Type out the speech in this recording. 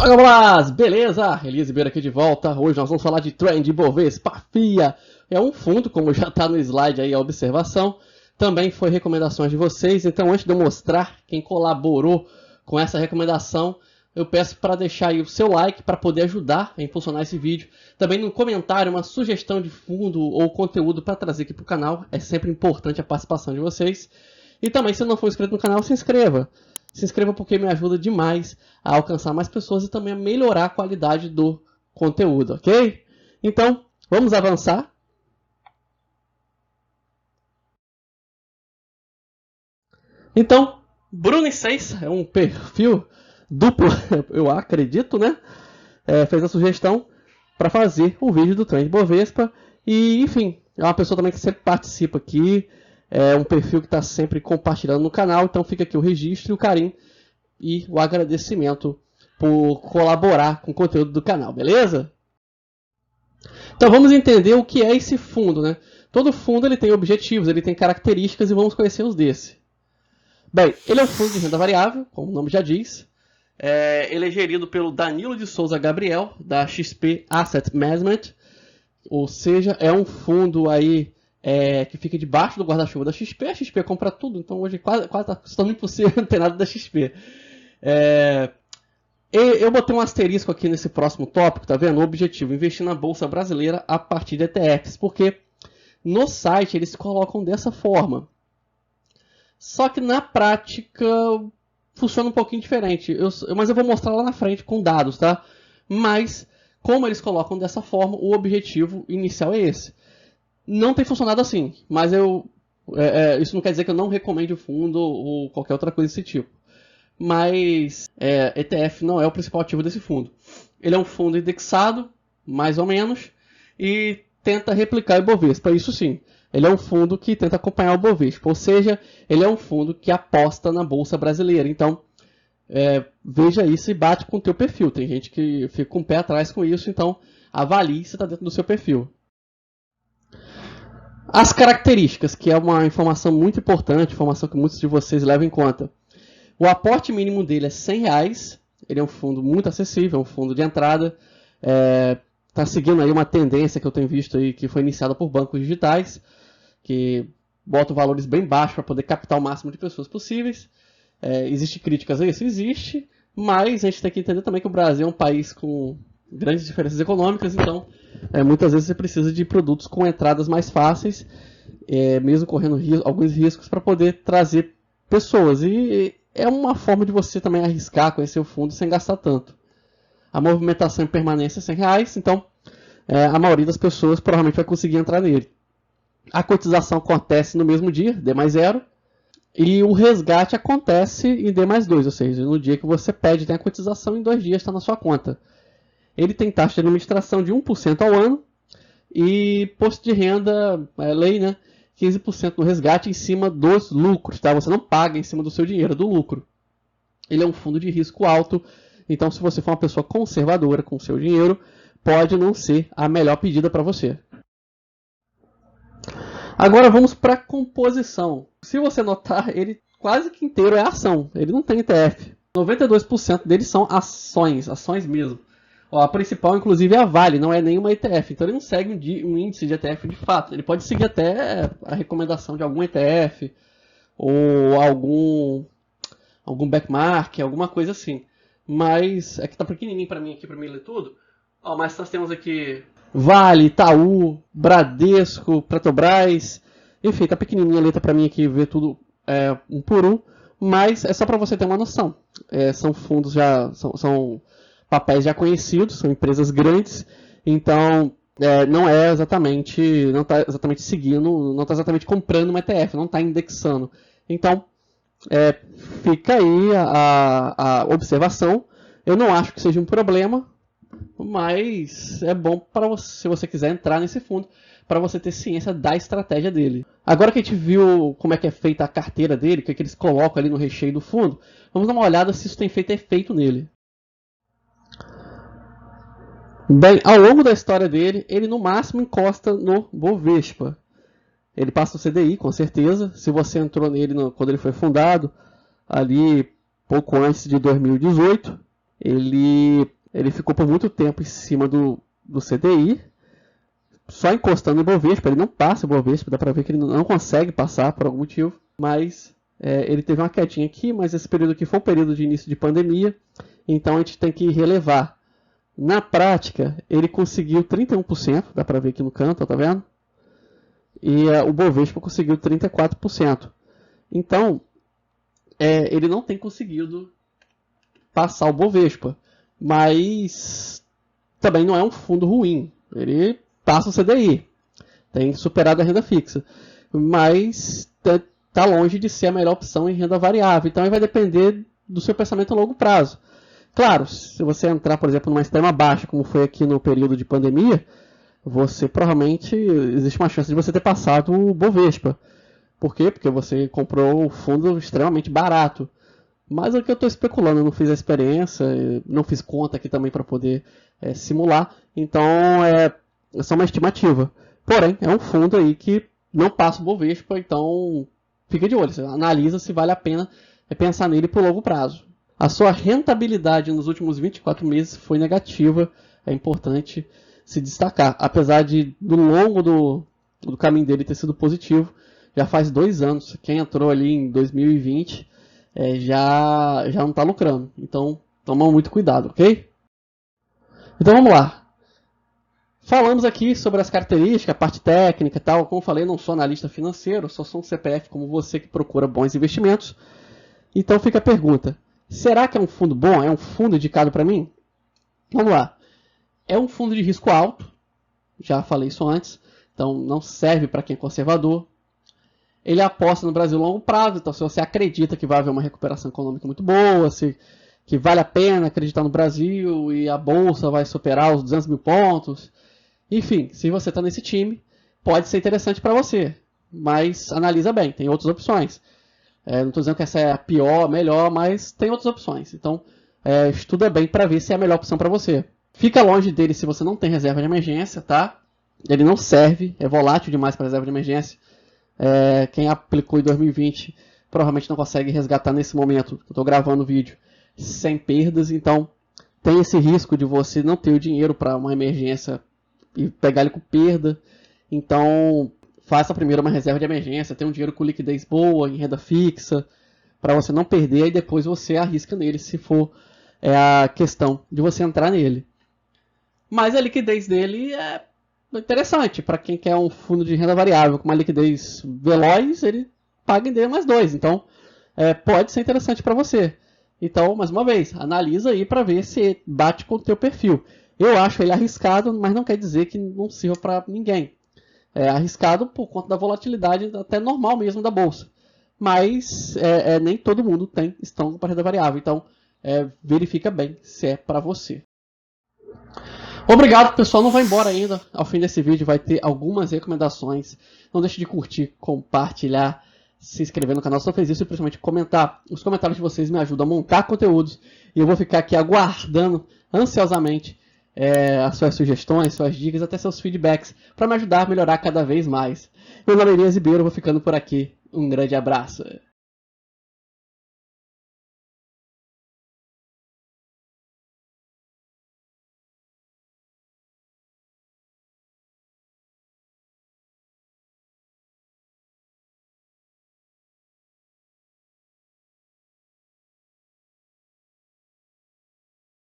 Fala, Gablas! Beleza? Elias Ribeiro aqui de volta. Hoje nós vamos falar de Trend Ibovespa FIA. É um fundo, como já está no slide aí a observação. Também foi recomendações de vocês. Então, antes de eu mostrar quem colaborou com essa recomendação, eu peço para deixar aí o seu like para poder ajudar a impulsionar esse vídeo. Também no comentário uma sugestão de fundo ou conteúdo para trazer aqui para o canal. É sempre importante a participação de vocês. E também, se não for inscrito no canal, se inscreva. Se inscreva porque me ajuda demais a alcançar mais pessoas e também a melhorar a qualidade do conteúdo, ok? Então, vamos avançar. Então, Bruno 6 é um perfil duplo, eu acredito, né? Fez a sugestão para fazer o vídeo do Trend Ibovespa e, enfim, é uma pessoa também que sempre participa aqui. É um perfil que está sempre compartilhando no canal, então fica aqui o registro, o carinho e o agradecimento por colaborar com o conteúdo do canal, beleza? Então vamos entender o que é esse fundo, né? Todo fundo ele tem objetivos, ele tem características e vamos conhecer os desse. Bem, ele é um fundo de renda variável, como o nome já diz. Ele é gerido pelo Danilo de Souza Gabriel, da XP Asset Management, ou seja, é um fundo aí que fica debaixo do guarda-chuva da XP. A XP compra tudo, então hoje quase está custando impossível não ter nada da XP. Eu botei um asterisco aqui nesse próximo tópico, tá vendo? O objetivo, investir na Bolsa Brasileira a partir de ETFs, porque no site eles colocam dessa forma. Só que na prática funciona um pouquinho diferente, mas eu vou mostrar lá na frente com dados, tá? Mas como eles colocam dessa forma, o objetivo inicial é esse. Não tem funcionado assim, mas isso não quer dizer que eu não recomende o fundo ou qualquer outra coisa desse tipo. Mas ETF não é o principal ativo desse fundo. Ele é um fundo indexado, mais ou menos, e tenta replicar o Ibovespa. Isso sim, ele é um fundo que tenta acompanhar o Ibovespa, ou seja, ele é um fundo que aposta na Bolsa Brasileira. Então, veja isso e bate com o teu perfil. Tem gente que fica com o pé atrás com isso, então avalie se está dentro do seu perfil. As características, que é uma informação muito importante, informação que muitos de vocês levam em conta. O aporte mínimo dele é R$100, ele é um fundo muito acessível, é um fundo de entrada, está seguindo aí uma tendência que eu tenho visto aí, que foi iniciada por bancos digitais, que botam valores bem baixos para poder captar o máximo de pessoas possíveis. Existe críticas a isso? Existe, mas a gente tem que entender também que o Brasil é um país com grandes diferenças econômicas, então muitas vezes você precisa de produtos com entradas mais fáceis, mesmo correndo alguns riscos para poder trazer pessoas. E é uma forma de você também arriscar, conhecer o fundo sem gastar tanto. A movimentação em permanência é R$100, então a maioria das pessoas provavelmente vai conseguir entrar nele. A cotização acontece no mesmo dia, D+0, e o resgate acontece em D+2, ou seja, no dia que você pede tem a cotização, em 2 dias está na sua conta. Ele tem taxa de administração de 1% ao ano e imposto de renda, lei, né? 15% no resgate em cima dos lucros, tá? Você não paga em cima do seu dinheiro, do lucro. Ele é um fundo de risco alto, então se você for uma pessoa conservadora com o seu dinheiro, pode não ser a melhor pedida para você. Agora vamos para a composição. Se você notar, ele quase que inteiro é ação, ele não tem ETF. 92% deles são ações mesmo. A principal, inclusive, é a Vale, não é nenhuma ETF. Então ele não segue um índice de ETF de fato. Ele pode seguir até a recomendação de algum ETF ou algum benchmark, alguma coisa assim. Mas é que tá pequenininho para mim aqui, para mim ler tudo. Mas nós temos aqui Vale, Itaú, Bradesco, Petrobras. Enfim, tá pequenininha a letra para mim aqui, ver tudo um por um. Mas é só para você ter uma noção. São fundos são papéis já conhecidos, são empresas grandes, então não está exatamente seguindo, não está exatamente comprando uma ETF, não está indexando. Então, fica aí a observação. Eu não acho que seja um problema, mas é bom para você, se você quiser entrar nesse fundo, para você ter ciência da estratégia dele. Agora que a gente viu como é que é feita a carteira dele, o que eles colocam ali no recheio do fundo, vamos dar uma olhada se isso tem feito efeito nele. Bem, ao longo da história dele, ele no máximo encosta no Bovespa. Ele passa o CDI, com certeza. Se você entrou nele quando ele foi fundado, ali pouco antes de 2018, ele ele ficou por muito tempo em cima do CDI, só encostando no Ibovespa. Ele não passa o Ibovespa, dá para ver que ele não consegue passar por algum motivo, mas ele teve uma quedinha aqui, mas esse período aqui foi um período de início de pandemia, então a gente tem que relevar. Na prática, ele conseguiu 31%, dá para ver aqui no canto, tá vendo? E o Bovespa conseguiu 34%. Então, ele não tem conseguido passar o Bovespa, mas também não é um fundo ruim. Ele passa o CDI, tem superado a renda fixa, mas está longe de ser a melhor opção em renda variável. Então, vai depender do seu pensamento a longo prazo. Claro, se você entrar, por exemplo, numa extrema baixa, como foi aqui no período de pandemia, você provavelmente, existe uma chance de você ter passado o Bovespa. Por quê? Porque você comprou um fundo extremamente barato. Mas é o que eu estou especulando, eu não fiz a experiência, não fiz conta aqui também para poder simular. Então, é só uma estimativa. Porém, é um fundo aí que não passa o Bovespa, então fica de olho. Você analisa se vale a pena pensar nele por longo prazo. A sua rentabilidade nos últimos 24 meses foi negativa, é importante se destacar. Apesar de, do longo do caminho dele ter sido positivo, já faz 2 anos. Quem entrou ali em 2020 já não está lucrando. Então, toma muito cuidado, ok? Então, vamos lá. Falamos aqui sobre as características, a parte técnica e tal. Como eu falei, eu não sou analista financeiro, só sou um CPF como você que procura bons investimentos. Então, fica a pergunta. Será que é um fundo bom? É um fundo indicado para mim? Vamos lá. É um fundo de risco alto. Já falei isso antes. Então, não serve para quem é conservador. Ele aposta no Brasil a longo prazo. Então, se você acredita que vai haver uma recuperação econômica muito boa, que vale a pena acreditar no Brasil e a Bolsa vai superar os 200 mil pontos. Enfim, se você está nesse time, pode ser interessante para você. Mas analisa bem, tem outras opções. Não estou dizendo que essa é a pior, a melhor, mas tem outras opções. Então, estuda bem para ver se é a melhor opção para você. Fica longe dele se você não tem reserva de emergência, tá? Ele não serve, é volátil demais para reserva de emergência. Quem aplicou em 2020 provavelmente não consegue resgatar nesse momento. Eu estou gravando o vídeo sem perdas, então tem esse risco de você não ter o dinheiro para uma emergência e pegar ele com perda. Então, faça primeiro uma reserva de emergência, tenha um dinheiro com liquidez boa, em renda fixa, para você não perder e depois você arrisca nele se for a questão de você entrar nele. Mas a liquidez dele é interessante, para quem quer um fundo de renda variável com uma liquidez veloz, ele paga em D mais 2, então pode ser interessante para você. Então, mais uma vez, analisa aí para ver se bate com o teu perfil. Eu acho ele arriscado, mas não quer dizer que não sirva para ninguém. É arriscado por conta da volatilidade até normal mesmo da bolsa. Mas nem todo mundo tem estômago para renda variável. Então, verifica bem se é para você. Obrigado, pessoal. Não vai embora ainda. Ao fim desse vídeo vai ter algumas recomendações. Não deixe de curtir, compartilhar, se inscrever no canal se não fez isso e principalmente comentar. Os comentários de vocês me ajudam a montar conteúdos. E eu vou ficar aqui aguardando ansiosamente as suas sugestões, suas dicas, até seus feedbacks, para me ajudar a melhorar cada vez mais. Meu nome é Elias Ribeiro, vou ficando por aqui. Um grande abraço.